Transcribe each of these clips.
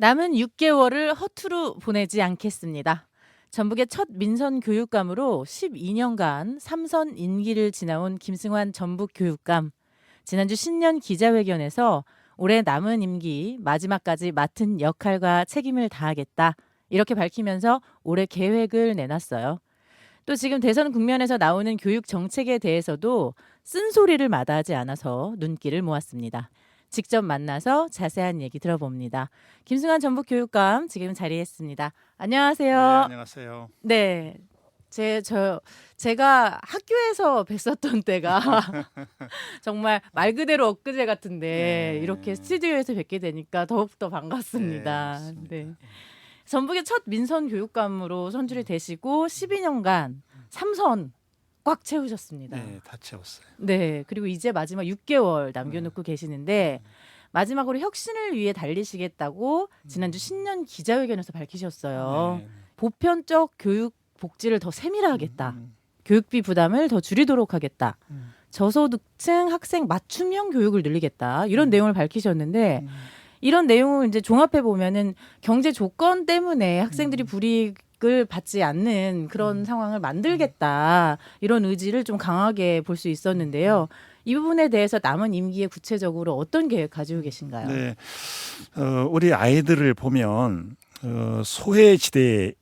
남은 6개월을 허투루 보내지 않겠습니다. 전북의 첫 민선 교육감으로 12년간 3선 임기를 지나온 김승환 전북 교육감. 지난주 신년 기자회견에서 올해 남은 임기 마지막까지 맡은 역할과 책임을 다하겠다. 이렇게 밝히면서 올해 계획을 내놨어요. 또 지금 대선 국면에서 나오는 교육 정책에 대해서도 쓴소리를 마다하지 않아서 눈길을 모았습니다. 직접 만나서 자세한 얘기 들어봅니다. 김승환 전북 교육감 지금 자리했습니다. 안녕하세요. 네, 안녕하세요. 네. 제가 학교에서 뵀었던 때가 정말 말 그대로 엊그제 같은데 네. 이렇게 스튜디오에서 뵙게 되니까 더욱더 반갑습니다. 맞습니다. 네. 전북의 첫 민선 교육감으로 선출이 되시고 12년간 3선 꽉 채우셨습니다. 네, 다 채웠어요. 네. 그리고 이제 마지막 6개월 남겨놓고 계시는데 마지막으로 혁신을 위해 달리시겠다고 지난주 신년 기자회견에서 밝히셨어요. 네. 보편적 교육 복지를 더 세밀화하겠다. 음, 교육비 부담을 더 줄이도록 하겠다. 음, 저소득층 학생 맞춤형 교육을 늘리겠다. 이런 내용을 밝히셨는데 음. 이런 내용을 이제 종합해 보면은 경제 조건 때문에 학생들이 불이익을 받지 않는 그런 상황을 만들겠다. 이런 의지를 좀 강하게 볼 수 있었는데요. 이 부분에 대해서 남은 임기에 구체적으로 어떤 계획 가지고 계신가요? 네, 우리 아이들을 보면 소외지대에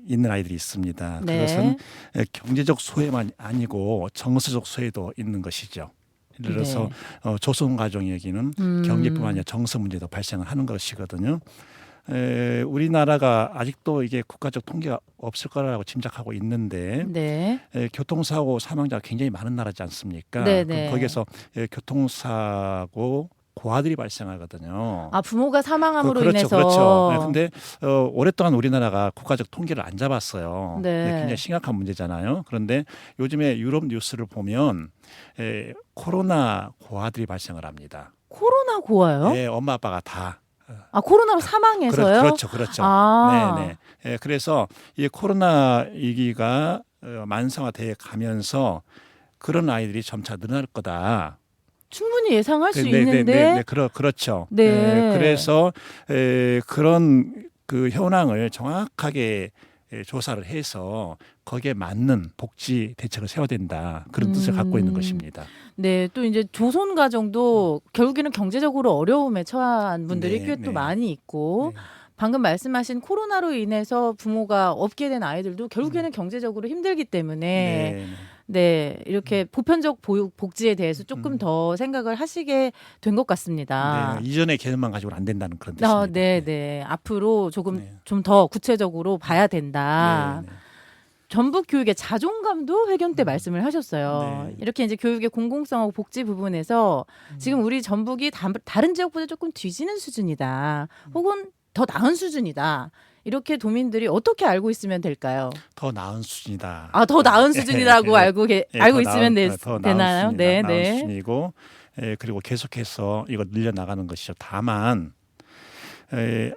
있는 아이들이 있습니다. 네. 그것은 경제적 소외만 아니고 정서적 소외도 있는 것이죠. 예를 들어서 조선 가정에게는 경제뿐만 아니라 정서 문제도 발생을 하는 것이거든요. 우리나라가 아직도 이게 국가적 통계가 없을 거라고 짐작하고 있는데 네. 교통사고 사망자가 굉장히 많은 나라지 않습니까? 네네. 그럼 거기에서 교통사고 고아들이 발생하거든요. 아, 부모가 사망함으로 그렇죠, 인해서. 그렇죠. 네, 근데 오랫동안 우리나라가 국가적 통계를 안 잡았어요. 네. 근데 굉장히 심각한 문제잖아요. 그런데 요즘에 유럽 뉴스를 보면 코로나 고아들이 발생을 합니다. 코로나 고아요? 네, 엄마 아빠가 다. 아, 코로나로 사망해서요? 그렇죠, 그렇죠. 아. 네. 그래서 이 코로나 위기가 만성화돼 가면서 그런 아이들이 점차 늘어날 거다. 충분히 예상할 수 있는데. 그렇죠. 네. 그래서 그런 그 현황을 정확하게 조사를 해서 거기에 맞는 복지 대책을 세워야 된다. 그런 뜻을 갖고 있는 것입니다. 네, 또 이제 조선 가정도 결국에는 경제적으로 어려움에 처한 분들이 네, 꽤 또 네. 많이 있고 네. 방금 말씀하신 코로나로 인해서 부모가 없게 된 아이들도 결국에는 경제적으로 힘들기 때문에 네, 이렇게 보편적 보육 복지에 대해서 조금 더 생각을 하시게 된 것 같습니다. 네, 이전의 개념만 가지고는 안 된다는 그런 뜻입니다. 네. 앞으로 조금 네. 좀 더 구체적으로 봐야 된다. 네. 전북 교육의 자존감도 회견 때 말씀을 하셨어요. 네. 이렇게 이제 교육의 공공성하고 복지 부분에서 지금 우리 전북이 다른 지역보다 조금 뒤지는 수준이다. 혹은 더 나은 수준이다. 이렇게 도민들이 어떻게 알고 있으면 될까요? 더 나은 수준이다. 아, 더 나은 수준이라고 알고 더 있으면 더 되나요? 나은 네, 수준이다. 나은 네. 수준이고 그리고 계속해서 이거 늘려 나가는 것이죠. 다만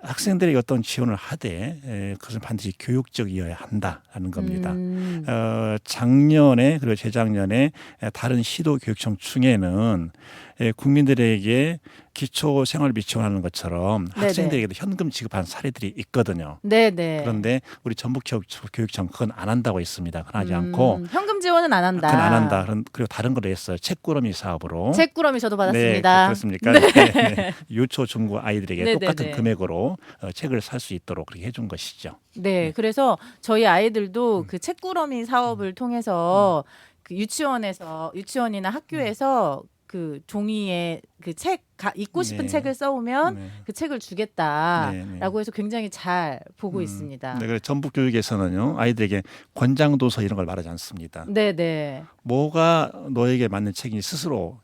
학생들에게 어떤 지원을 하되 그것은 반드시 교육적이어야 한다라는 겁니다. 작년에 그리고 재작년에 다른 시도 교육청 중에는 국민들에게 기초생활비 지원하는 것처럼 네네. 학생들에게도 현금 지급한 사례들이 있거든요. 네네. 그런데 우리 전북 교육청 그건 안 한다고 했습니다. 그건 하지 않고 현금 지원은 안 한다. 그건 안 한다. 그리고 다른 걸 했어요. 책꾸러미 사업으로. 책꾸러미 저도 네, 받았습니다. 그렇습니까? 네. 유초 중고 아이들에게 네네네. 똑같은 금액으로 책을 살 수 있도록 그렇게 해준 것이죠. 네, 그래서 저희 아이들도 그 책꾸러미 사업을 통해서 그 유치원이나 학교에서 그 종이에 그 책 읽고 싶은 네. 책을 써오면 네. 그 책을 주겠다라고 네. 해서 굉장히 잘 보고 있습니다. 네, 그래서 전북 교육에서는요 아이들에게 권장도서 이런 걸 말하지 않습니다. 네. 뭐가 너에게 맞는 책인지 스스로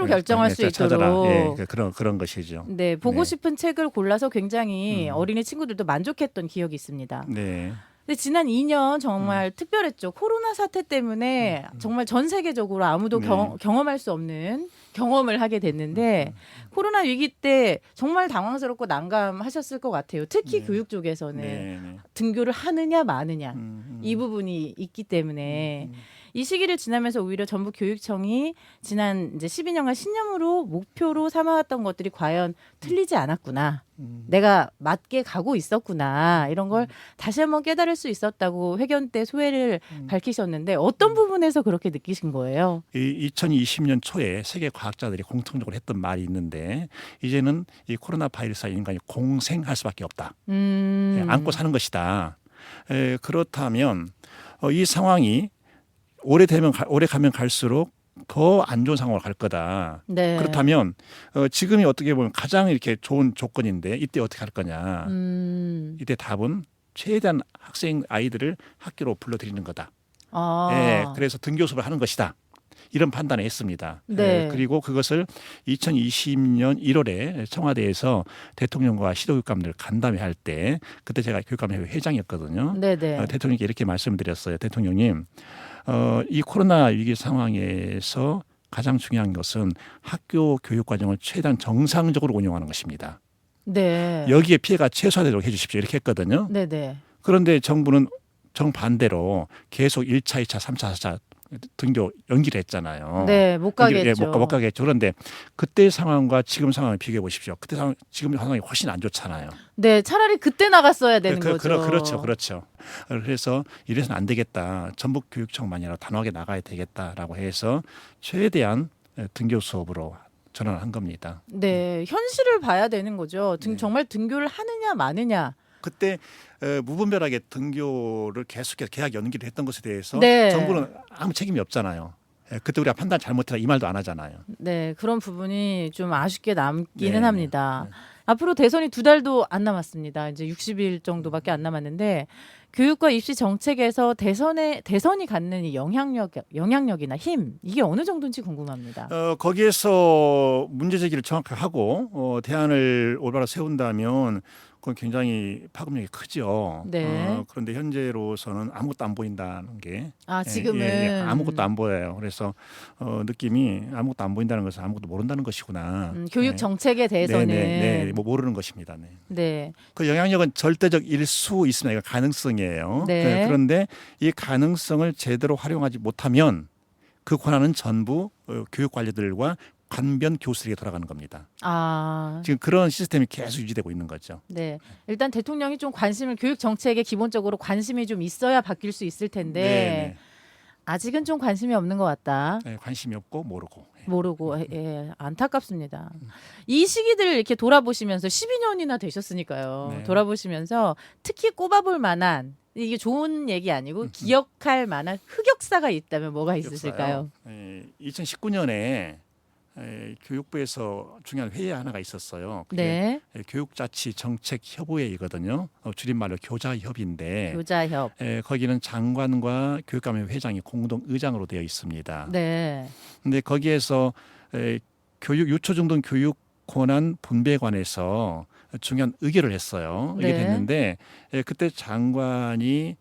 결정할 수 찾아라. 있도록. 예, 그런 것이죠. 네, 보고 네. 싶은 책을 골라서 굉장히 어린이 친구들도 만족했던 기억이 있습니다. 네. 근데 지난 2년 정말 특별했죠. 코로나 사태 때문에 정말 전 세계적으로 아무도 네. 경험할 수 없는 경험을 하게 됐는데 코로나 위기 때 정말 당황스럽고 난감하셨을 것 같아요. 특히 네. 교육 쪽에서는 네, 네. 등교를 하느냐 마느냐 이 부분이 있기 때문에 이 시기를 지나면서 오히려 전북 교육청이 지난 이제 12년간 신념으로 목표로 삼아왔던 것들이 과연 틀리지 않았구나. 내가 맞게 가고 있었구나. 이런 걸 다시 한번 깨달을 수 있었다고 회견 때 소회를 밝히셨는데 어떤 부분에서 그렇게 느끼신 거예요? 이 2020년 초에 세계 과학자들이 공통적으로 했던 말이 있는데 이제는 이 코로나 바이러스와 인간이 공생할 수밖에 없다. 안고 사는 것이다. 그렇다면 이 상황이 오래 가면 갈수록 더 안 좋은 상황으로 갈 거다. 네. 그렇다면 지금이 어떻게 보면 가장 이렇게 좋은 조건인데 이때 어떻게 할 거냐. 이때 답은 최대한 학생 아이들을 학교로 불러들이는 거다. 그래서 등교 수업을 하는 것이다. 이런 판단을 했습니다. 네. 그리고 그것을 2020년 1월에 청와대에서 대통령과 시도교육감들 간담회 할 때 그때 제가 교육감회의 회장이었거든요. 네네. 대통령께 이렇게 말씀드렸어요. 대통령님, 이 코로나 위기 상황에서 가장 중요한 것은 학교 교육 과정을 최대한 정상적으로 운영하는 것입니다. 네. 여기에 피해가 최소화되도록 해주십시오. 이렇게 했거든요. 네네. 그런데 정부는 정반대로 계속 1차, 2차, 3차, 4차 등교 연기를 했잖아요. 네, 못 가겠죠. 못 가겠죠. 그런데 그때 상황과 지금 상황을 비교해 보십시오. 그때 상황, 지금 상황이 훨씬 안 좋잖아요. 네, 차라리 그때 나갔어야 되는 거죠. 그렇죠. 그래서 이래서는 안 되겠다. 전북 교육청만이라도 단호하게 나가야 되겠다라고 해서 최대한 등교 수업으로 전환한 겁니다. 네, 현실을 봐야 되는 거죠. 네. 정말 등교를 하느냐 마느냐. 그때 무분별하게 등교를 계속해서 계약 연기를 했던 것에 대해서 네. 정부는 아무 책임이 없잖아요. 그때 우리가 판단 잘못했다 이 말도 안 하잖아요. 네, 그런 부분이 좀 아쉽게 남기는 네, 합니다. 네. 앞으로 대선이 2달도 안 남았습니다. 이제 60일 정도밖에 안 남았는데 교육과 입시 정책에서 대선이 갖는 이 영향력이나 힘 이게 어느 정도인지 궁금합니다. 거기에서 문제 제기를 정확하게 하고 대안을 올바로 세운다면 그건 굉장히 파급력이 크죠. 네. 그런데 현재로서는 아무것도 안 보인다는 게 지금은 아무것도 안 보여요. 그래서 느낌이 아무것도 안 보인다는 것은 아무것도 모른다는 것이구나. 교육 정책에 대해서는 뭐 모르는 것입니다. 네. 네. 그 영향력은 절대적일 수 있습니다. 이거 가능성이에요. 네. 그런데 이 가능성을 제대로 활용하지 못하면 그 권한은 전부 교육 관리들과 관변 교수에게 돌아가는 겁니다. 지금 그런 시스템이 계속 유지되고 있는 거죠. 네. 일단 대통령이 좀 교육 정책에 기본적으로 관심이 좀 있어야 바뀔 수 있을 텐데 네. 아직은 좀 관심이 없는 것 같다. 관심이 없고 모르고. 모르고 안타깝습니다. 이 시기들 이렇게 돌아보시면서 12년이나 되셨으니까요. 네. 돌아보시면서 특히 꼽아볼 만한 이게 좋은 얘기 아니고 기억할 만한 흑역사가 있다면 뭐가 있으실까요? 2019년에 교육부에서 중요한 회의 하나가 있었어요. 그게 네. 교육자치 정책협의회이거든요. 줄임말로 교자협인데 교자협. 거기는 장관과 교육감회 회장이 공동 의장으로 되어 있습니다. 네. 근데 거기에서 유초중등 교육 권한 분배에 관해서 중요한 의결을 했어요. 이게 네. 됐는데 그때 장관이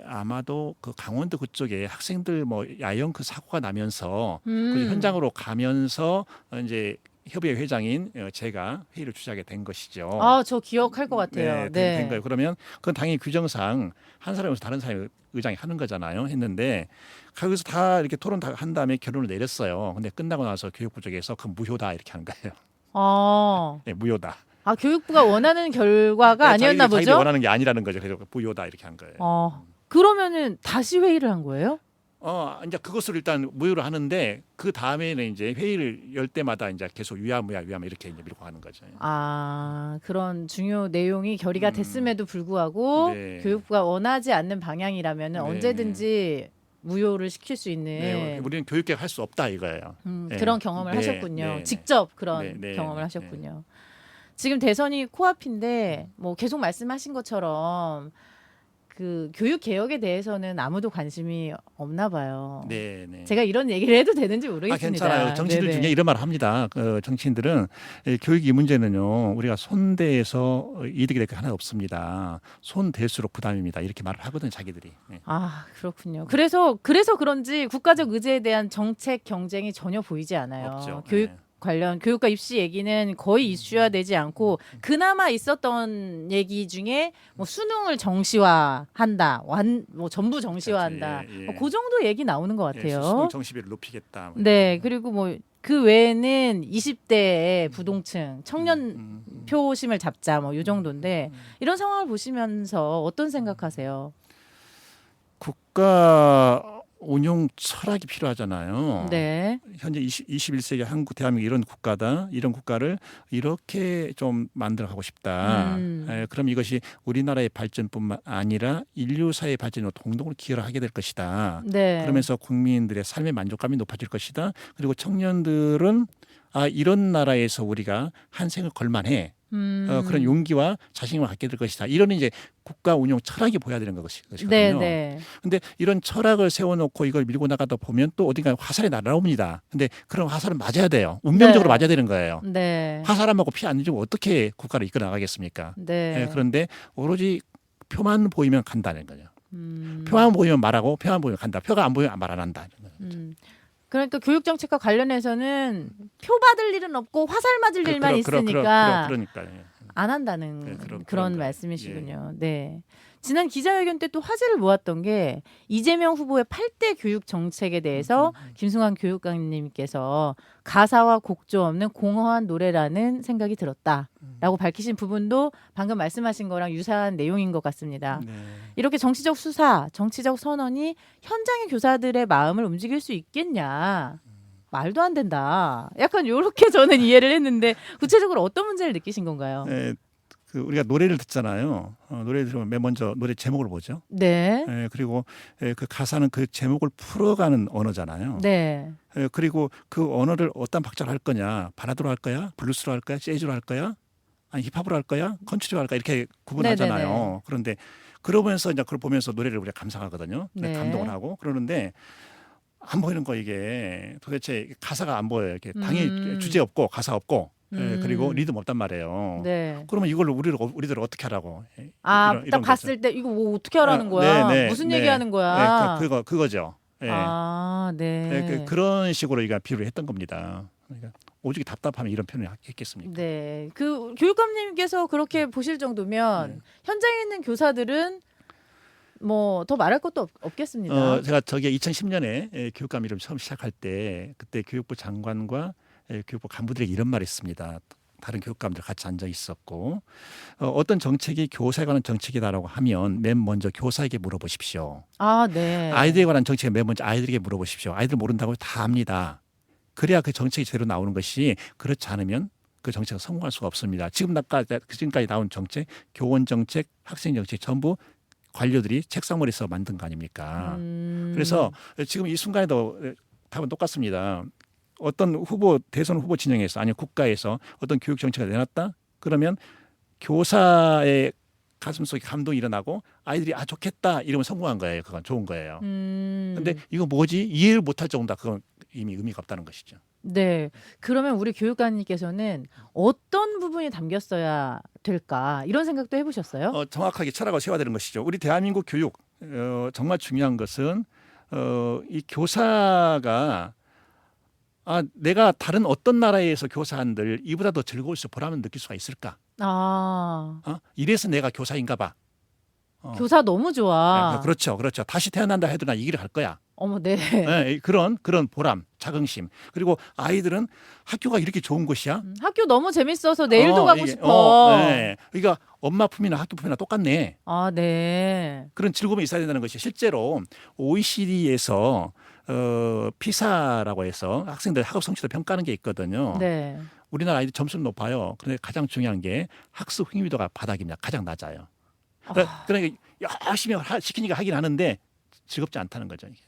아마도 그 강원도 그쪽에 학생들 뭐 야영 그 사고가 나면서 그 현장으로 가면서 이제 협의회 회장인 제가 회의를 주재하게 된 것이죠. 저 기억할 것 같아요. 네, 된 거예요. 그러면 그건 당연히 규정상 한 사람에서 다른 사람이 의장이 하는 거잖아요. 했는데 거기서 다 이렇게 토론 다 한 다음에 결론을 내렸어요. 근데 끝나고 나서 교육부 쪽에서 그 무효다 이렇게 하는 거예요. 네, 무효다. 교육부가 원하는 결과가 아니었나 보죠? 자기들이 원하는 게 아니라는 거죠. 그래서 무효다 이렇게 한 거예요. 그러면은 다시 회의를 한 거예요? 이제 그것을 일단 무효를 하는데 그 다음에는 이제 회의를 열 때마다 이제 계속 유야무야 이렇게 이제 밀고 가는 거죠. 그런 중요 내용이 결의가 됐음에도 불구하고 네. 교육부가 원하지 않는 방향이라면은 네. 언제든지 무효를 시킬 수 있는 네, 우리는 교육개혁 할 수 없다 이거예요. 네. 그런 경험을 네, 하셨군요. 네, 직접 그런 네, 경험을 네, 하셨군요. 지금 대선이 코앞인데 뭐 계속 말씀하신 것처럼 그 교육 개혁에 대해서는 아무도 관심이 없나 봐요. 네, 네. 제가 이런 얘기를 해도 되는지 모르겠습니다. 괜찮아요. 정치인들 네네. 중에 이런 말 합니다. 정치인들은 교육 이 문제는요, 우리가 손대서 이득이 될 게 하나 없습니다. 손댈수록 부담입니다. 이렇게 말을 하거든요, 자기들이. 네. 아, 그렇군요. 그래서 그런지 국가적 의제에 대한 정책 경쟁이 전혀 보이지 않아요. 없죠. 교육 네. 관련 교육과 입시 얘기는 거의 이슈화되지 않고 그나마 있었던 얘기 중에 뭐 수능을 정시화한다, 뭐 전부 정시화한다, 그렇지, 예. 뭐 그 정도 얘기 나오는 것 같아요. 수능 정시비를 높이겠다. 뭐 네, 이런. 그리고 뭐 그 외에는 20대의 부동층, 청년 표심을 잡자 뭐 이 정도인데 이런 상황을 보시면서 어떤 생각하세요? 국가 운용 철학이 필요하잖아요. 네. 현재 21세기 한국, 대한민국 이런 국가다. 이런 국가를 이렇게 좀 만들어가고 싶다. 그럼 이것이 우리나라의 발전뿐만 아니라 인류사의 발전으로 동동을 기여를 하게 될 것이다. 네. 그러면서 국민들의 삶의 만족감이 높아질 것이다. 그리고 청년들은 이런 나라에서 우리가 한 생을 걸만해. 그런 용기와 자신감을 갖게 될 것이다. 이런 이제 국가 운용 철학이 보여야 되는 것이거든요. 네, 네. 근데 이런 철학을 세워놓고 이걸 밀고 나가다 보면 또 어딘가 화살이 날아옵니다. 근데 그런 화살은 맞아야 돼요. 운명적으로 네. 맞아야 되는 거예요. 네. 화살 안 맞고 피 안 주고 어떻게 국가를 이끌어 나가겠습니까? 네. 그런데 오로지 표만 보이면 간다는 거죠. 표만 보이면 말하고 표만 보이면 간다. 표가 안 보이면 말 안 한다. 그러니까 교육 정책과 관련해서는 표 받을 일은 없고 화살 맞을 일만 있으니까 그러니까요. 안 한다는 네, 그런 거예요. 말씀이시군요. 네. 지난 기자회견 때 또 화제를 모았던 게 이재명 후보의 8대 교육 정책에 대해서 김승환 교육감님께서 가사와 곡조 없는 공허한 노래라는 생각이 들었다라고 밝히신 부분도 방금 말씀하신 거랑 유사한 내용인 것 같습니다. 네. 이렇게 정치적 수사, 정치적 선언이 현장의 교사들의 마음을 움직일 수 있겠냐. 말도 안 된다. 약간 이렇게 저는 이해를 했는데 구체적으로 어떤 문제를 느끼신 건가요? 네, 우리가 노래를 듣잖아요. 노래 들으면 맨 먼저 노래 제목을 보죠. 네. 그리고 그 가사는 그 제목을 풀어가는 언어잖아요. 네. 그리고 그 언어를 어떤 박자로 할 거냐, 발라드로 할 거야, 블루스로 할 거야, 재즈로 할 거야, 아니 힙합으로 할 거야, 컨트리로 할 거야 이렇게 구분하잖아요. 네네네. 그런데 그러면서 이제 그걸 보면서 노래를 우리가 감상하거든요. 네. 감동을 하고 그러는데 안 보이는 거 이게 도대체 가사가 안 보여요. 이렇게 당연히 주제 없고 가사 없고 그리고 리듬 없단 말이에요. 네. 그러면 이걸 우리들 어떻게 하라고? 딱 이런 봤을 때 이거 뭐 어떻게 하라는 거야? 무슨 얘기하는 거야? 그거죠. 예. 네. 그런 식으로 이가 비유를 했던 겁니다. 그러니까 오죽이 답답하면 이런 표현을 했겠습니까? 네. 그 교육감님께서 그렇게 보실 정도면 현장에 있는 교사들은 뭐 더 말할 것도 없겠습니다. 제가 저게 2010년에 교육감 이름 처음 시작할 때 그때 교육부 장관과 교육부 간부들에게 이런 말을 했습니다. 다른 교육감들 같이 앉아 있었고 어떤 정책이 교사에 관한 정책이다라고 하면 맨 먼저 교사에게 물어보십시오. 네. 아이들에 관한 정책은 맨 먼저 아이들에게 물어보십시오. 아이들 모른다고 다 압니다. 그래야 그 정책이 제대로 나오는 것이 그렇지 않으면 그 정책은 성공할 수가 없습니다. 지금까지 나온 정책, 교원 정책, 학생 정책 전부 관료들이 책상머리에서 만든 거 아닙니까? 그래서 지금 이 순간에도 답은 똑같습니다. 어떤 대선 후보 진영에서 아니면 국가에서 어떤 교육 정책을 내놨다? 그러면 교사의 가슴속에 감동이 일어나고 아이들이 좋겠다 이러면 성공한 거예요. 그건 좋은 거예요. 근데 이거 뭐지? 이해를 못할 정도다. 그건 이미 의미가 없다는 것이죠. 네. 그러면 우리 교육관님께서는 어떤 부분이 담겼어야 될까 이런 생각도 해보셨어요? 정확하게 철학을 세워야 되는 것이죠. 우리 대한민국 교육 정말 중요한 것은 이 교사가 내가 다른 어떤 나라에서 교사한들 이보다 더 즐거울 수 보람을 느낄 수가 있을까? 이래서 내가 교사인가 봐. 교사 너무 좋아. 그렇죠. 다시 태어난다 해도 나 이 길을 갈 거야. 어머, 네. 그런 보람, 자긍심. 그리고 아이들은 학교가 이렇게 좋은 곳이야. 학교 너무 재밌어서 내일도 가고 싶어. 그러니까 엄마 품이나 학교 품이나 똑같네. 네. 그런 즐거움이 있어야 된다는 것이 실제로 OECD에서 피사라고 해서 학생들 학업 성취도 평가하는 게 있거든요. 네. 우리나라 아이들 점수는 높아요. 그런데 가장 중요한 게 학습 흥미도가 바닥입니다. 가장 낮아요. 그러니까 열심히 시키니까 하긴 하는데 즐겁지 않다는 거죠. 이게.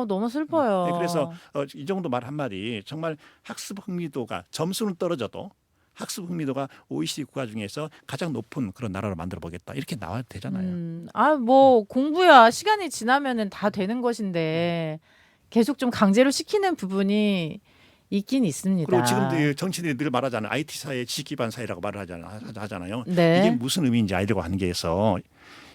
너무 슬퍼요. 그래서 이 정도 말 한마디 정말 학습 흥미도가 점수는 떨어져도 학습 흥미도가 OECD 국가 중에서 가장 높은 그런 나라로 만들어 보겠다. 이렇게 나와도 되잖아요. 뭐 공부야 시간이 지나면은 다 되는 것인데 계속 좀 강제로 시키는 부분이 있긴 있습니다. 그리고 지금도 정치인들이 늘 말하잖아요. IT 사회 지식 기반 사회라고 말을 하잖아요. 네. 이게 무슨 의미인지 아이들과 관계에서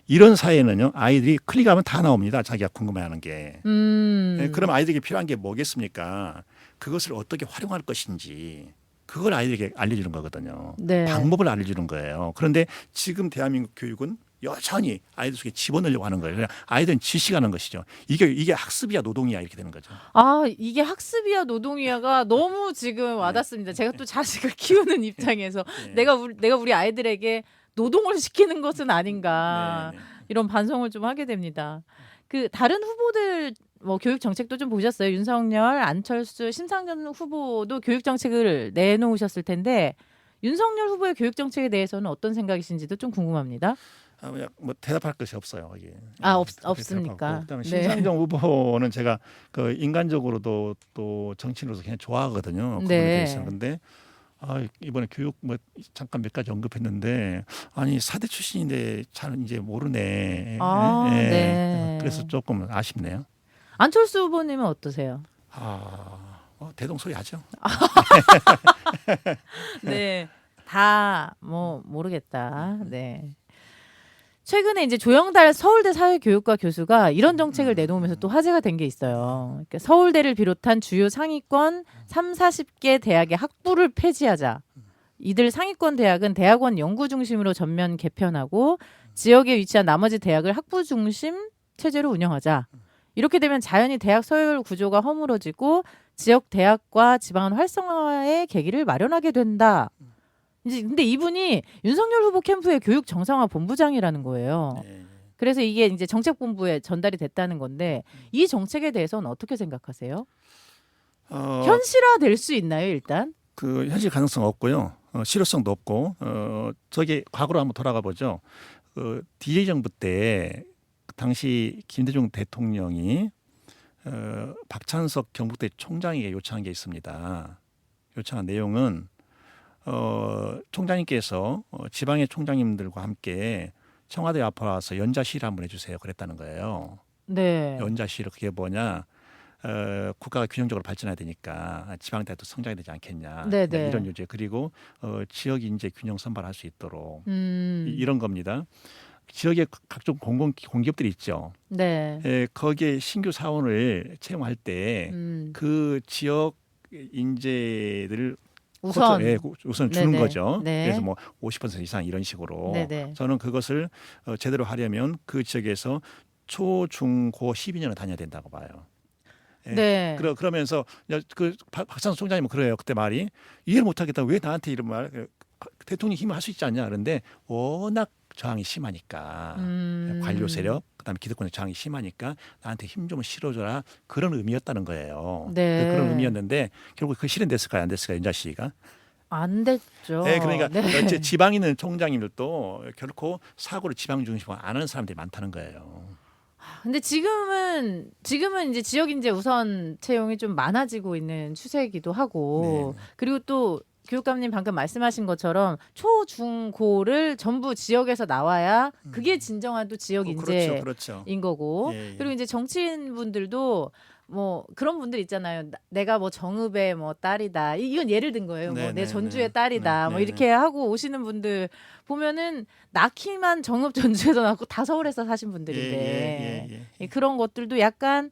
이런 사회는요. 아이들이 클릭하면 다 나옵니다. 자기가 궁금해하는 게. 그럼 아이들에게 필요한 게 뭐겠습니까? 그것을 어떻게 활용할 것인지 그걸 아이들에게 알려주는 거거든요. 네. 방법을 알려주는 거예요. 그런데 지금 대한민국 교육은 여전히 아이들 속에 집어넣으려고 하는 거예요. 그냥 아이들은 지식하는 것이죠. 이게 학습이야 노동이야 이렇게 되는 거죠. 이게 학습이야 노동이야가 너무 지금 와닿습니다. 제가 또 자식을 키우는 입장에서 네. 내가 우리 아이들에게 노동을 시키는 것은 아닌가 네, 네. 이런 반성을 좀 하게 됩니다. 그 다른 후보들 뭐 교육 정책도 좀 보셨어요? 윤석열, 안철수, 심상정 후보도 교육 정책을 내놓으셨을 텐데 윤석열 후보의 교육 정책에 대해서는 어떤 생각이신지도 좀 궁금합니다. 뭐 대답할 것이 없어요. 이게. 없습니까? 그다음에 네. 심상정 후보는 제가 그 인간적으로도 또 정치인으로서 그냥 좋아하거든요. 그분에 네. 대해서는. 근데 이번에 교육 뭐 잠깐 몇 가지 언급했는데 아니 사대 출신인데 잘 이제 모르네. 네. 그래서 조금 아쉽네요. 안철수 후보님은 어떠세요? 대동소이하죠. 네, 다 뭐 모르겠다. 네. 최근에 이제 조영달 서울대 사회교육과 교수가 이런 정책을 내놓으면서 또 화제가 된 게 있어요. 그러니까 서울대를 비롯한 주요 상위권 3, 40개 대학의 학부를 폐지하자. 이들 상위권 대학은 대학원 연구 중심으로 전면 개편하고 지역에 위치한 나머지 대학을 학부 중심 체제로 운영하자. 이렇게 되면 자연히 대학 서열 구조가 허물어지고 지역 대학과 지방은 활성화의 계기를 마련하게 된다. 이제 근데 이분이 윤석열 후보 캠프의 교육 정상화 본부장이라는 거예요. 네. 그래서 이게 이제 정책본부에 전달이 됐다는 건데 이 정책에 대해서는 어떻게 생각하세요? 현실화될 수 있나요, 일단? 그 현실 가능성 없고요. 실효성도 없고 저게 과거로 한번 돌아가 보죠. DJ 정부 때 당시 김대중 대통령이 박찬석 경북대 총장에게 요청한 게 있습니다. 요청한 내용은 총장님께서 지방의 총장님들과 함께 청와대 앞으로 와서 연자시를 한번 해주세요. 그랬다는 거예요. 네. 연자시를 그게 뭐냐? 국가가 균형적으로 발전해야 되니까 지방대학도 성장이 되지 않겠냐. 네네. 그러니까 이런 요지 그리고 지역 인재 균형 선발할 수 있도록 이런 겁니다. 지역에 각종 공기업들이 있죠. 네. 거기에 신규 사원을 채용할 때 그 지역 인재들을 우선 주는 네네. 거죠. 네. 그래서 뭐 50% 이상 이런 식으로. 네네. 저는 그것을 제대로 하려면 그 지역에서 초, 중, 고 12년을 다녀야 된다고 봐요. 네. 그러면서 그 박찬수 총장님은 그래요. 그때 말이 이해를 못하겠다. 왜 나한테 이런 말? 대통령이 힘을 할 수 있지 않냐. 그런데 워낙 저항이 심하니까 관료 세력 그다음에 기득권의 저항이 심하니까 나한테 힘 좀 실어줘라 그런 의미였다는 거예요. 네. 그런 의미였는데 결국 그 실현됐을까요? 안 됐을까요? 윤자 씨가? 안 됐죠. 네, 그러니까 네. 지방에 있는 총장님들도 결코 사고를 지방 중심으로 안 하는 사람들이 많다는 거예요. 근데 지금은 이제 지역 인재 우선 채용이 좀 많아지고 있는 추세이기도 하고 네. 그리고 또 교육감님 방금 말씀하신 것처럼 초, 중, 고를 전부 지역에서 나와야 그게 진정한 또 지역 인재인 그렇죠. 거고 예, 예. 그리고 이제 정치인분들도 뭐 그런 분들 있잖아요. 내가 뭐 정읍의 뭐 딸이다. 이건 예를 든 거예요. 뭐 내 전주의 딸이다. 뭐 이렇게 하고 오시는 분들 보면은 낳기만 정읍 전주에서 낳고 다 서울에서 사신 분들인데 그런 것들도 약간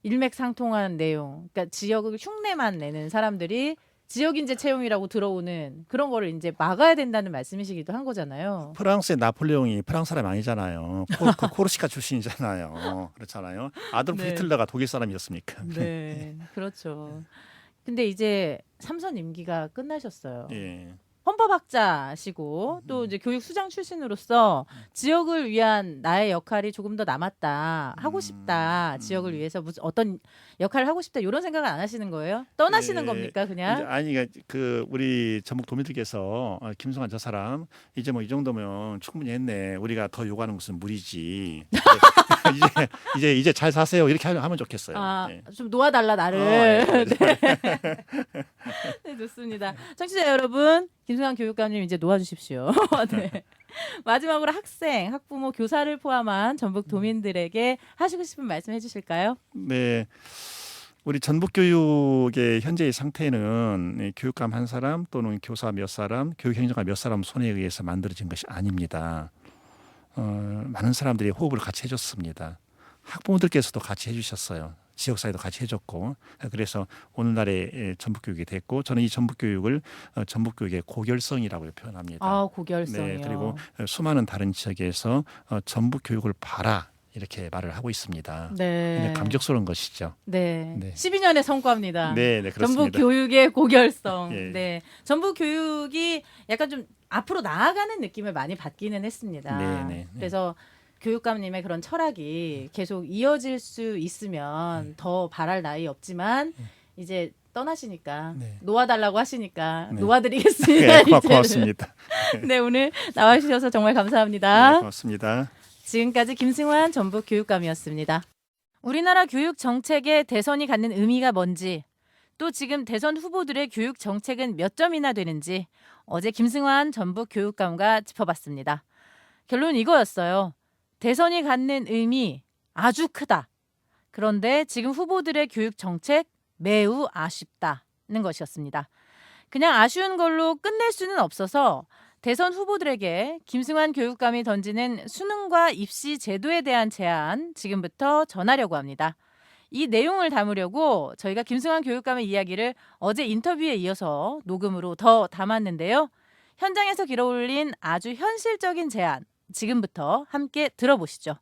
일맥상통한 내용. 그러니까 지역을 흉내만 내는 사람들이 지역 인재 채용이라고 들어오는 그런 거를 이제 막아야 된다는 말씀이시기도 한 거잖아요. 프랑스의 나폴레옹이 프랑스 사람이 아니잖아요. 코르시카 출신이잖아요. 그렇잖아요. 아돌프 네. 히틀러가 독일 사람이었습니까? 네, 그렇죠. 근데 이제 3선 임기가 끝나셨어요. 예. 헌법학자시고 또 이제 교육 수장 출신으로서 지역을 위한 나의 역할이 조금 더 남았다. 하고 싶다. 지역을 위해서 무슨 어떤 역할을 하고 싶다. 이런 생각은 안 하시는 거예요? 떠나시는 겁니까, 그냥? 아니 그 우리 전북 도민들께서 김성환 저 사람 이제 뭐 이 정도면 충분히 했네. 우리가 더 요구하는 것은 무리지. 이제 잘 사세요 이렇게 하면 좋겠어요. 아, 네. 좀 놓아달라 나를. 예. 네, 좋습니다. 청취자 여러분, 김승환 교육감님 이제 놓아주십시오. 네. 마지막으로 학생, 학부모, 교사를 포함한 전북 도민들에게 하시고 싶은 말씀 해주실까요? 네. 우리 전북 교육의 현재의 상태는 교육감 한 사람 또는 교사 몇 사람, 교육행정가 몇 사람 손에 의해서 만들어진 것이 아닙니다. 많은 사람들이 호흡을 같이 해줬습니다. 학부모들께서도 같이 해주셨어요. 지역사회도 같이 해줬고 그래서 오늘날의 전북교육이 됐고 저는 이 전북교육을 전북교육의 고결성이라고 표현합니다. 아, 고결성이요. 네, 그리고 수많은 다른 지역에서 전북교육을 봐라 이렇게 말을 하고 있습니다. 네. 굉장히 감격스러운 것이죠. 네. 네. 12년의 성과입니다. 네, 네, 그렇습니다. 전북 교육의 고결성. 예. 네. 전북 교육이 약간 좀 앞으로 나아가는 느낌을 많이 받기는 했습니다. 네, 네. 그래서 교육감님의 그런 철학이 계속 이어질 수 있으면 더 바랄 나위 없지만 이제 떠나시니까 네. 놓아달라고 하시니까 네. 놓아드리겠습니다. 네, 이제는. 고맙습니다. 네, 오늘 나와주셔서 정말 네, 감사합니다. 고맙습니다. 지금까지 김승환 전북 교육감이었습니다. 우리나라 교육 정책의 대선이 갖는 의미가 뭔지, 또 지금 대선 후보들의 교육 정책은 몇 점이나 되는지 어제 김승환 전북 교육감과 짚어봤습니다. 결론은 이거였어요. 대선이 갖는 의미 아주 크다. 그런데 지금 후보들의 교육 정책 매우 아쉽다는 것이었습니다. 그냥 아쉬운 걸로 끝낼 수는 없어서 대선 후보들에게 김승환 교육감이 던지는 수능과 입시 제도에 대한 제안 지금부터 전하려고 합니다. 이 내용을 담으려고 저희가 김승환 교육감의 이야기를 어제 인터뷰에 이어서 녹음으로 더 담았는데요. 현장에서 길어올린 아주 현실적인 제안 지금부터 함께 들어보시죠.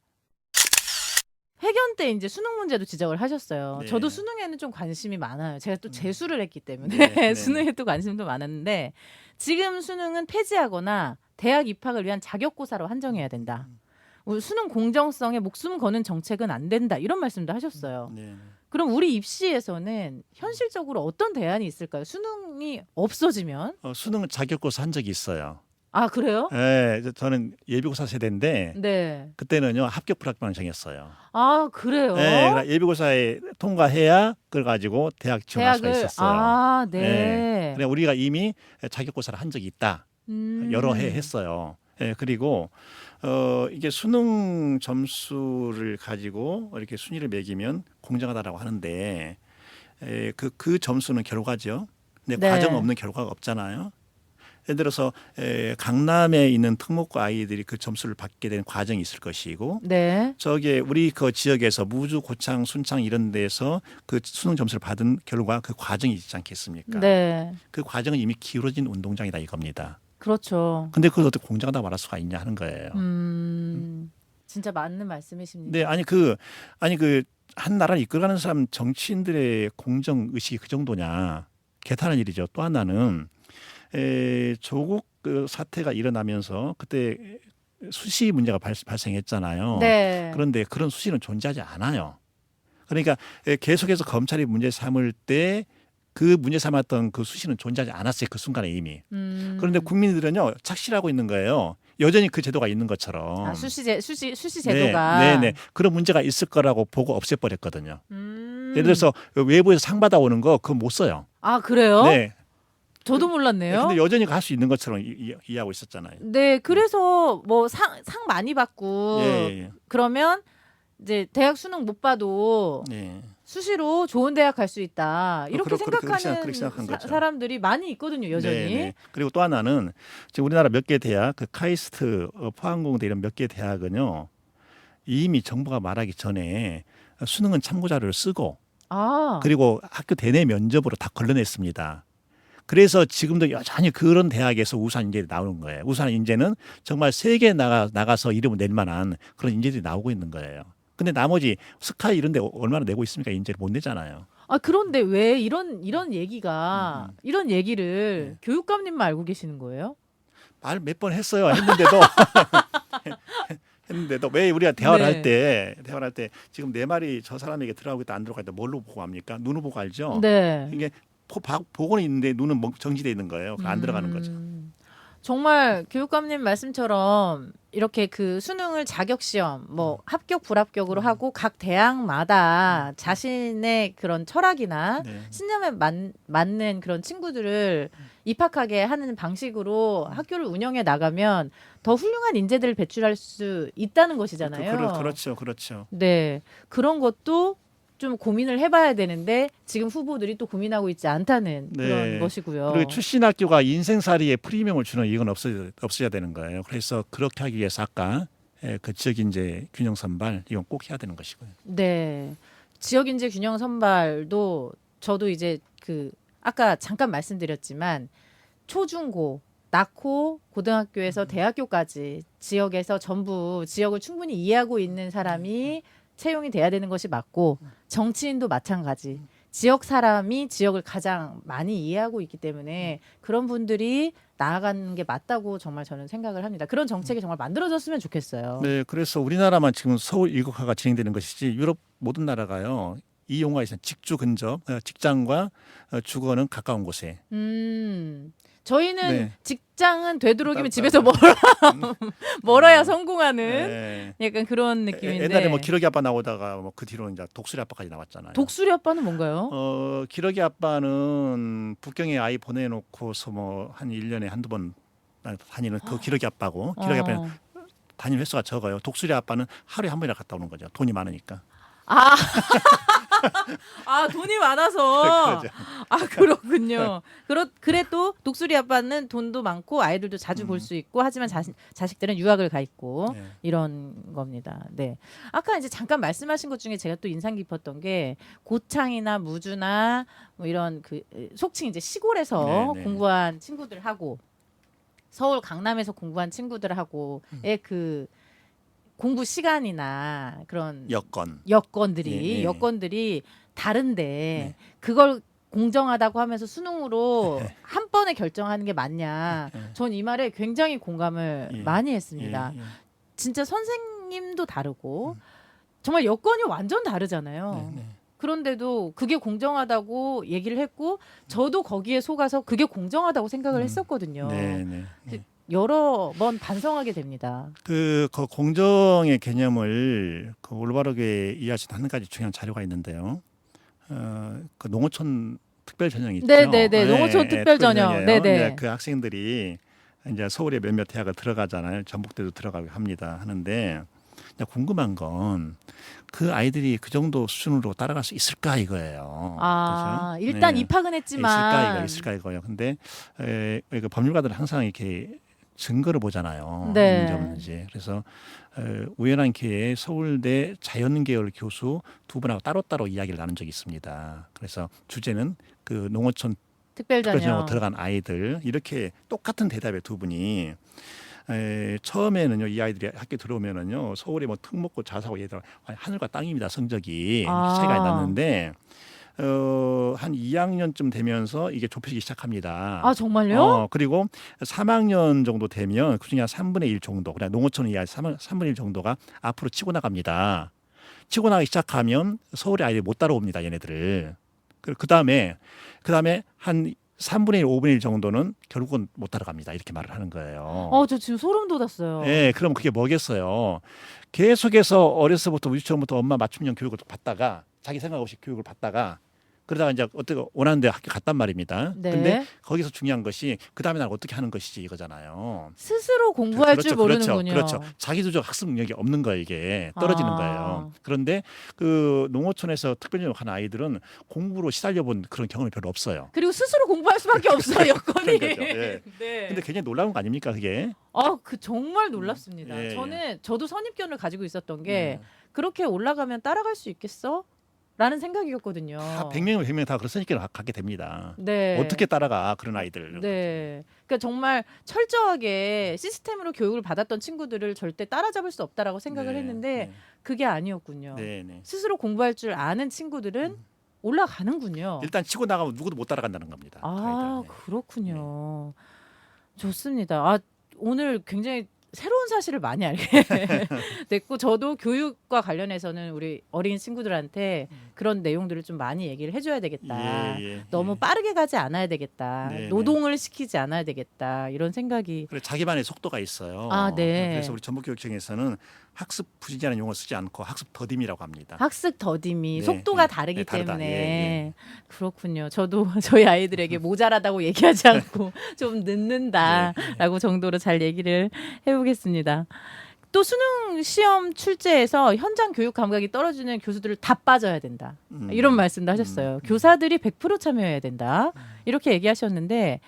회견 때 이제 수능 문제도 지적을 하셨어요. 네. 저도 수능에는 좀 관심이 많아요. 제가 또 재수를 했기 때문에 네, 네. 수능에 또 관심도 많았는데 지금 수능은 폐지하거나 대학 입학을 위한 자격고사로 한정해야 된다. 우리 수능 공정성에 목숨 거는 정책은 안 된다. 이런 말씀도 하셨어요. 네. 그럼 우리 입시에서는 현실적으로 어떤 대안이 있을까요? 수능이 없어지면? 수능 자격고사 한 적이 있어요. 아, 그래요? 네, 저는 예비고사 세대인데 네. 그때는요 합격 불합격만 정했어요. 아, 그래요? 네, 그러니까 예비고사에 통과해야 그걸 가지고 대학 지원할 수가 대학을 있었어요. 아, 네. 그래 우리가 이미 자격고사를 한 적이 있다. 여러 해 했어요. 그리고 이게 수능 점수를 가지고 이렇게 순위를 매기면 공정하다라고 하는데 그 점수는 결과죠. 근데 네. 과정 없는 결과가 없잖아요. 예를 들어서 강남에 있는 특목고 아이들이 그 점수를 받게 된 과정이 있을 것이고 네. 저게 우리 그 지역에서 무주, 고창, 순창 이런 데서 그 수능 점수를 받은 결과 그 과정이 있지 않겠습니까? 네. 그 과정은 이미 기울어진 운동장이다 이겁니다. 그렇죠. 근데 그걸 어떻게 공정하다고 말할 수가 있냐 하는 거예요. 진짜 맞는 말씀이십니다. 네, 아니 그 한 나라를 이끌어가는 사람 정치인들의 공정 의식이 그 정도냐 개탄한 일이죠. 또 하나는 조국 그 사태가 일어나면서 그때 수시 문제가 발생했잖아요. 네. 그런데 그런 수시는 존재하지 않아요. 그러니까 계속해서 검찰이 문제 삼을 때 그 문제 삼았던 그 수시는 존재하지 않았어요. 그 순간에 이미. 그런데 국민들은요 착실하고 있는 거예요. 여전히 그 제도가 있는 것처럼. 아, 수시 제도가. 네. 그런 문제가 있을 거라고 보고 없애버렸거든요. 예를 들어서 외부에서 상 받아오는 거 그거 못 써요. 아, 그래요? 네. 저도 몰랐네요. 근데 여전히 할 수 있는 것처럼 이해하고 있었잖아요. 네, 그래서 뭐 상 많이 받고 예. 그러면 이제 대학 수능 못 봐도 네. 수시로 좋은 대학 갈 수 있다. 이렇게 그렇게 생각하는 생각한 거죠. 사람들이 많이 있거든요, 여전히. 네. 그리고 또 하나는 지금 우리나라 몇 개 대학, 그 카이스트, 포항공대 이런 몇 개 대학은요 이미 정부가 말하기 전에 수능은 참고 자료를 쓰고 아. 그리고 학교 대내 면접으로 다 걸러냈습니다. 그래서 지금도 여전히 그런 대학에서 우수한 인재들이 나오는 거예요. 우수한 인재는 정말 세계에 나가서 이름을 낼 만한 그런 인재들이 나오고 있는 거예요. 근데 나머지 스카이 이런 데 얼마나 내고 있습니까? 인재를 못 내잖아요. 아, 그런데 왜 이런 얘기가 이런 얘기를 네. 교육감님만 알고 계시는 거예요? 말 몇 번 했어요. 했는데도 왜 우리가 대화를 네. 할 때 지금 내 말이 저 사람에게 들어가고 있다 안 들어가고 있다 뭘로 보고 합니까? 눈으로 보고 알죠. 네. 이게 보고는 있는데 눈은 정지돼 있는 거예요. 안 들어가는 거죠. 정말 교육감님 말씀처럼 이렇게 그 수능을 자격 시험 뭐 합격 불합격으로 하고 각 대학마다 자신의 그런 철학이나 네. 신념에 맞는 그런 친구들을 입학하게 하는 방식으로 학교를 운영해 나가면 더 훌륭한 인재들을 배출할 수 있다는 것이잖아요. 그렇죠, 그렇죠. 네, 그런 것도 좀 고민을 해봐야 되는데 지금 후보들이 또 고민하고 있지 않다는 네. 그런 것이고요. 그리고 출신 학교가 인생살이에 프리미엄을 주는 이건 없어야 되는 거예요. 그래서 그렇게 하기 위해서 아까 그 지역 인재 균형 선발 이건 꼭 해야 되는 것이고요. 네. 지역 인재 균형 선발도 저도 이제 그 아까 잠깐 말씀드렸지만 초중고 낳고 고등학교에서 대학교까지 지역에서 전부 지역을 충분히 이해하고 있는 사람이 채용이 돼야 되는 것이 맞고 정치인도 마찬가지. 지역 사람이 지역을 가장 많이 이해하고 있기 때문에 그런 분들이 나아가는 게 맞다고 정말 저는 생각을 합니다. 그런 정책이 정말 만들어졌으면 좋겠어요. 네, 그래서 우리나라만 지금 서울 일국화가 진행되는 것이지 유럽 모든 나라가요. 이 용어가 있어요. 직주 근접, 직장과 주거는 가까운 곳에. 저희는 네. 직장은 되도록이면 따- 집에서 멀어야 성공하는 네. 약간 그런 느낌인데. 옛날에 뭐 기러기 아빠 나오다가 뭐 그 뒤로 이제 독수리 아빠까지 나왔잖아요. 독수리 아빠는 뭔가요? 기러기 아빠는 북경에 아이 보내놓고서 뭐 한 1년에 한두 번 다니는 그 기러기 아빠고 기러기 아빠는 다니는 횟수가 적어요. 독수리 아빠는 하루에 한 번이나 갔다 오는 거죠. 돈이 많으니까. 아, 아 돈이 많아서. 그러죠. 아 그렇군요. 그래도 독수리 아빠는 돈도 많고 아이들도 자주 볼 수 있고 하지만 자식들은 유학을 가 있고 네. 이런 겁니다. 네. 아까 이제 잠깐 말씀하신 것 중에 제가 또 인상 깊었던 게 고창이나 무주나 뭐 이런 그 속칭 이제 시골에서 네, 네. 공부한 친구들하고 서울 강남에서 공부한 친구들하고의 그 공부 시간이나 그런 여건들이 여건들이 다른데 그걸 공정하다고 하면서 수능으로 한 번에 결정하는 게 맞냐? 전 이 말에 굉장히 공감을 많이 했습니다. 진짜 선생님도 다르고 정말 여건이 완전 다르잖아요. 그런데도 그게 공정하다고 얘기를 했고 저도 거기에 속아서 그게 공정하다고 생각을 했었거든요. 여러 번 반성하게 됩니다. 그 공정의 개념을 그 올바르게 이해할 수 있는 한 가지 중요한 자료가 있는데요. 그 농어촌 특별 전형 있죠. 네네네. 농어촌 특별 전형. 네네. 그 학생들이 이제 서울에 몇몇 대학을 들어가잖아요. 전북대도 들어가고 하는데 궁금한 건 그 아이들이 그 정도 수준으로 따라갈 수 있을까 이거예요. 아, 그렇죠? 일단 네. 입학은 했지만 있을까 이거예요. 근데 그 법률가들은 항상 이렇게 증거를 보잖아요. 네. 있는지 없는지. 그래서 우연한 기회에 서울대 자연계열 교수 두 분하고 따로따로 이야기를 나눈 적이 있습니다. 그래서 주제는 그 농어촌 특별 특별전형으로 전형. 들어간 아이들 이렇게 똑같은 대답에 두 분이 처음에는요 이 아이들이 학교 들어오면은요 서울에 뭐 특목고 자사고 얘들 하늘과 땅입니다. 성적이 차이가 났는데 한 2학년쯤 되면서 이게 좁혀지기 시작합니다. 아 정말요? 그리고 3학년 정도 되면 그중에 한 3분의 1 정도, 그냥 농어촌 이하 3분의 1 정도가 앞으로 치고 나갑니다. 치고 나가기 시작하면 서울의 아이들이 못 따라옵니다. 얘네들을. 그 다음에 한 3분의 1, 5분의 1 정도는 결국은 못 따라갑니다. 이렇게 말을 하는 거예요. 저 지금 소름 돋았어요. 네, 그럼 그게 뭐겠어요? 계속해서 어려서부터 유치원부터 엄마 맞춤형 교육을 받다가 자기 생각 없이 교육을 받다가 그러다가 이제 어떻게 원하는 데 학교 갔단 말입니다. 네. 근데 거기서 중요한 것이 그 다음에 난 어떻게 하는 것이지 이거잖아요. 스스로 공부할 줄 모르는군요. 그렇죠. 자기주적 학습 능력이 없는 거예요. 이게 떨어지는 거예요. 그런데 그 농어촌에서 특별전형 하는 아이들은 공부로 시달려본 그런 경험이 별로 없어요. 그리고 스스로 공부할 수밖에 없어요. 여건이. 그런 거죠. 예. 네. 근데 굉장히 놀라운 거 아닙니까 그게? 그 정말 놀랍습니다. 저도 선입견을 가지고 있었던 게 그렇게 올라가면 따라갈 수 있겠어? 라는 생각이었거든요. 다 100명 다 그런 선입견을 갖게 됩니다. 네. 어떻게 따라가 그런 아이들. 네. 그러니까 정말 철저하게 시스템으로 교육을 받았던 친구들을 절대 따라잡을 수 없다라고 생각을 했는데 그게 아니었군요. 스스로 공부할 줄 아는 친구들은 올라가는군요. 일단 치고 나가면 누구도 못 따라간다는 겁니다. 그렇군요. 좋습니다. 오늘 굉장히 새로운 사실을 많이 알게 됐고 저도 교육과 관련해서는 우리 어린 친구들한테 그런 내용들을 좀 많이 얘기를 해줘야 되겠다. 너무 빠르게 가지 않아야 되겠다. 네네. 노동을 시키지 않아야 되겠다. 이런 생각이. 그래 자기만의 속도가 있어요. 아, 네. 그래서 우리 전북교육청에서는 학습 부진이라는 용어를 쓰지 않고 학습 더딤이라고 합니다. 학습 더딤이 네, 속도가 네, 다르기 네, 다르다. 때문에 예. 그렇군요. 저도 저희 아이들에게 모자라다고 얘기하지 않고 좀 늦는다라고 정도로 잘 얘기를 해보겠습니다. 또 수능 시험 출제에서 현장 교육 감각이 떨어지는 교수들을 다 빠져야 된다. 이런 말씀도 하셨어요. 교사들이 100% 참여해야 된다. 이렇게 얘기하셨는데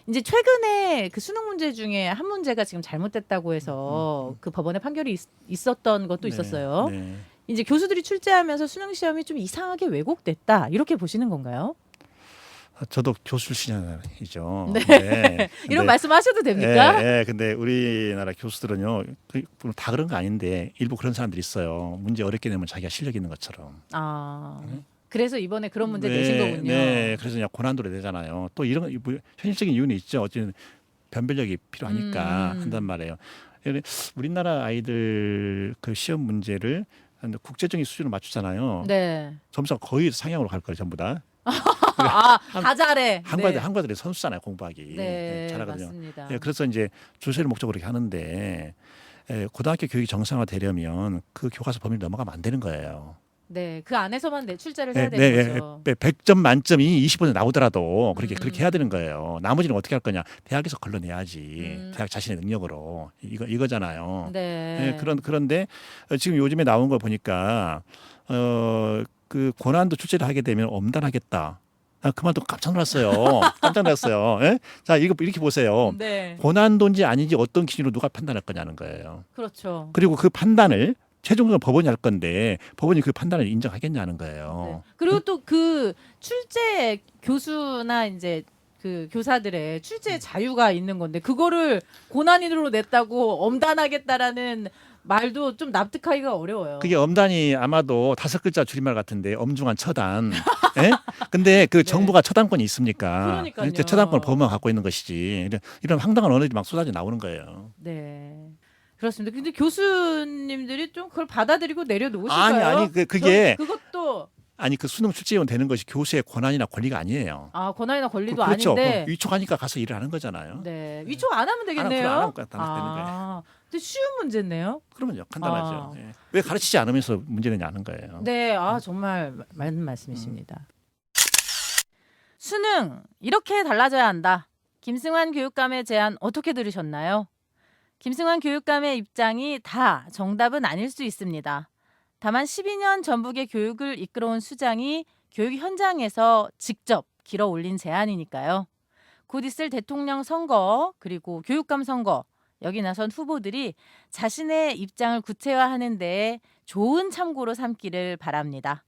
이제 최근에 그 수능 문제 중에 한 문제가 지금 잘못됐다고 해서 그 법원의 판결이 있었던 것도 있었어요. 네. 이제 교수들이 출제하면서 수능 시험이 좀 이상하게 왜곡됐다. 이렇게 보시는 건가요? 저도 교수 출신이죠. 네. 네. 이런 말씀하셔도 됩니까? 예, 근데 우리나라 교수들은요, 다 그런 거 아닌데 일부 그런 사람들이 있어요. 문제 어렵게 내면 자기가 실력 있는 것처럼. 아, 그래서 이번에 그런 문제 내신 거군요. 네, 그래서 그냥 고난도로 되잖아요. 또 이런 현실적인 이유는 있죠. 어쨌든 변별력이 필요하니까 한단 말이에요. 우리나라 아이들 그 시험 문제를 국제적인 수준으로 맞추잖아요. 네. 점수가 거의 상향으로 갈 거예요, 전부 다. 다 잘해. 한과들이 선수잖아요, 공부하기. 네, 잘하거든요. 맞습니다. 예, 그래서 이제 주세를 목적으로 이렇게 하는데 고등학교 교육이 정상화되려면 그 교과서 범위를 넘어가면 안 되는 거예요. 네, 그 안에서만 출제를 해야 되는 거죠. 100점 만점이 20분 나오더라도 그렇게 해야 되는 거예요. 나머지는 어떻게 할 거냐? 대학에서 걸러내야지. 대학 자신의 능력으로 이거잖아요. 네. 그런데 지금 요즘에 나온 거 보니까 그 고난도 출제를 하게 되면 엄단하겠다. 그만도 깜짝 놀랐어요. 깜짝 놀랐어요. 예? 자, 이거 이렇게 보세요. 네. 고난도인지 아닌지 어떤 기준으로 누가 판단할 거냐는 거예요. 그렇죠. 그리고 그 판단을 최종적으로 법원이 할 건데 법원이 그 판단을 인정하겠냐는 거예요. 네. 그리고 또 그 출제 교수나 이제 그 교사들의 출제 자유가 있는 건데 그거를 고난이도로 냈다고 엄단하겠다라는 말도 좀 납득하기가 어려워요. 그게 엄단이 아마도 5글자 줄임말 같은데 엄중한 처단. 예? 근데 그 정부가 처단권이 있습니까? 그러니까요. 처단권을 법원만 갖고 있는 것이지. 이런 황당한 언어들이 막 쏟아져 나오는 거예요. 네. 그렇습니다. 근데 교수님들이 좀 그걸 받아들이고 내려놓으실까요? 아니 그게 그것도 아니 그 수능 출제위원 되는 것이 교수의 권한이나 권리가 아니에요. 권한이나 권리도 그렇죠. 아닌데 위촉하니까 가서 일을 하는 거잖아요. 네. 위촉 안 하면 되겠네요. 안 하면 되는 거예요. 근데 쉬운 문제네요. 그러면요. 간단하죠. 예. 왜 가르치지 않으면서 문제는 하는 거예요. 네. 정말 맞는 말씀이십니다. 수능 이렇게 달라져야 한다. 김승환 교육감의 제안 어떻게 들으셨나요? 김승환 교육감의 입장이 다 정답은 아닐 수 있습니다. 다만 12년 전북의 교육을 이끌어온 수장이 교육 현장에서 직접 길어 올린 제안이니까요. 곧 있을 대통령 선거 그리고 교육감 선거 여기 나선 후보들이 자신의 입장을 구체화하는 데 좋은 참고로 삼기를 바랍니다.